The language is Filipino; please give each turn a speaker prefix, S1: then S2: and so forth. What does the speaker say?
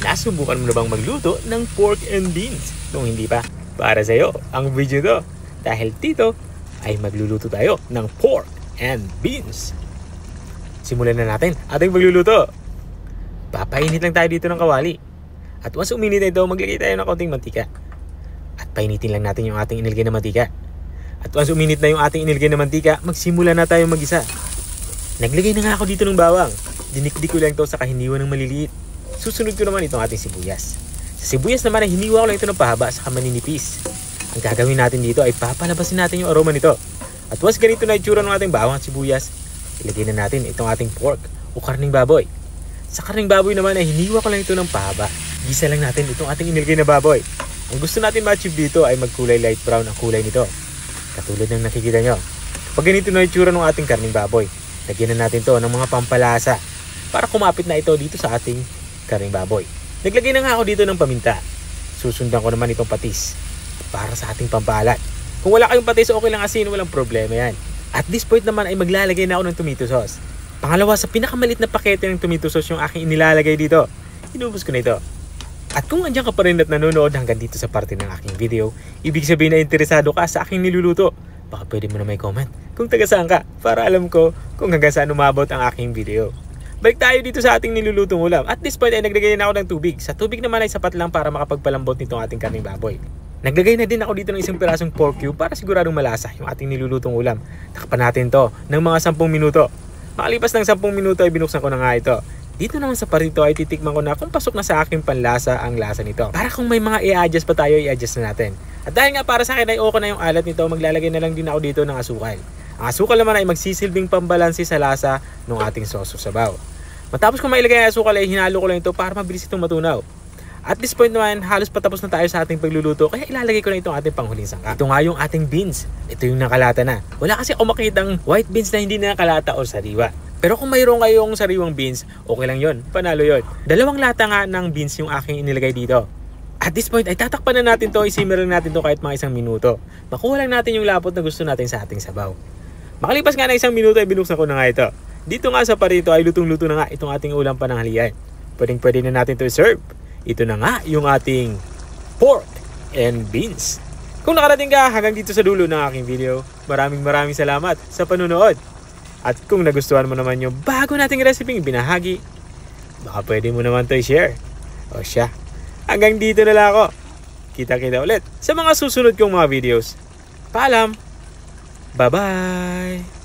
S1: Nasubukan mo na bang magluto ng pork and beans? Kung hindi pa, para sa'yo ang video to. Dahil dito ay magluluto tayo ng pork and beans. Simulan na natin ating pagluluto. Papainit lang tayo dito ng kawali. At once uminit na ito, maglagay tayo ng konting mantika. At painitin lang natin yung ating inilagay na mantika. At once uminit na yung ating inilagay na mantika, magsimula na tayo mag-isa. Naglagay na nga ako dito ng bawang. Dinikdik ko lang ito sa kahiniwan ng maliliit. Susunod ko naman itong ating sibuyas. Sa sibuyas naman ay hiniwa ko lang ito ng pahaba sa maninipis. Ang gagawin natin dito ay papalabasin natin yung aroma nito. At once ganito na itsura ng ating bawang at sibuyas, ilagay na natin itong ating pork o karning baboy. Sa karning baboy naman ay hiniwa ko lang ito ng pahaba. Gisa lang natin itong ating inilagay na baboy. Ang gusto natin ma-achieve dito ay magkulay light brown ang kulay nito. Katulad ng nakikita nyo. Pag ganito na itsura ng ating karning baboy, lagyan na natin to ng mga pampalasa para kumapit na ito dito sa ating karning baboy. Naglagay na nga ako dito ng paminta. Susundan ko naman itong patis para sa ating pampalat. Kung wala kayong patis, okay lang asin, walang problema yan. At this point naman ay maglalagay na ako ng tomato sauce. Pangalawa, sa pinakamalit na pakete ng tomato sauce yung aking inilalagay dito. Inubos ko na ito. At kung andyan ka pa rin at nanonood hanggang dito sa parte ng aking video, ibig sabihin na interesado ka sa aking niluluto. Baka pwede mo na may comment kung taga saan ka para alam ko kung hanggang saan umabot ang aking video. Balik tayo dito sa ating nilulutong ulam. At this point ay naglagay na ako ng tubig. Sa tubig naman ay sapat lang para makapagpalambot nitong ating karning baboy. Naglagay na din ako dito ng isang pirasong pork cube para siguradong malasa yung ating nilulutong ulam. Takpan natin to ng mga 10 minuto. Makalipas ng 10 minuto ay binuksan ko na nga ito. Dito naman sa parito ay titikman ko na kung pasok na sa aking panlasa ang lasa nito. Para kung may mga i-adjust pa tayo, i-adjust na natin. At dahil nga para sa akin ay okay na yung alat nito, maglalagay na lang din ako dito ng asukal. Ang asukal naman ay magsisilbing pambalansi sa lasa ng ating sauce sabaw. Matapos kung mailagay ang asukal ay hinalo ko lang ito para mabilis itong matunaw. At this point naman, halos patapos na tayo sa ating pagluluto, kaya ilalagay ko na itong ating panghuling sangkap. Ito nga yung ating beans. Ito yung nakalata na. Wala kasi ako makitang white beans na hindi nakalata o sariwa. Pero kung mayroon kayong sariwang beans, okay lang yon, panalo yon. 2 lata nga ng beans yung aking inilagay dito. At this point ay tatakpan na natin to, isimmer lang natin to kahit mga 1 minuto. Makuha lang natin yung lapot na gusto natin sa ating sabaw. Makalipas nga na 1 minuto ay binuksan ko na nga ito. Dito nga sa parito ay lutong-luto na nga itong ating ulam pananghalian. Pwede na natin to i-serve. Ito na nga yung ating pork and beans. Kung nakarating ka hanggang dito sa dulo ng aking video, maraming salamat sa panunood. At kung nagustuhan mo naman yung bago nating recipe binahagi, baka pwede mo naman to i-share. O siya, hanggang dito na lang ako. Kita-kita ulit sa mga susunod kong mga videos. Paalam! Bye-bye!